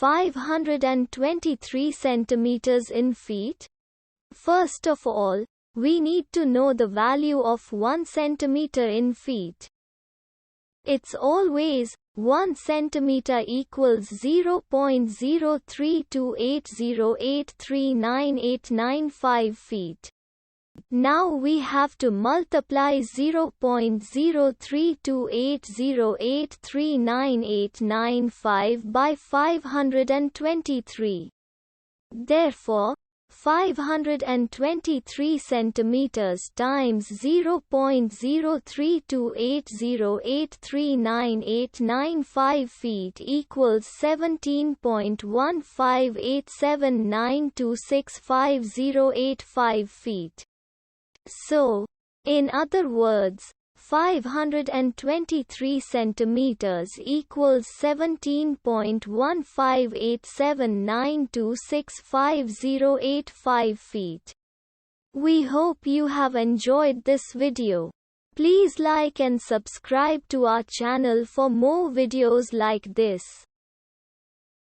523 centimeters in feet? First of all, we need to know the value of 1 centimeter in feet. It's always 1 centimeter equals 0.03280839895 feet. Now we have to multiply 0.03280839895 by 523. Therefore, 523 centimeters times 0.03280839895 feet equals 17.15879265085 feet. So, in other words, 523 centimeters equals 17.15879265085 feet. We hope you have enjoyed this video. Please like and subscribe to our channel for more videos like this.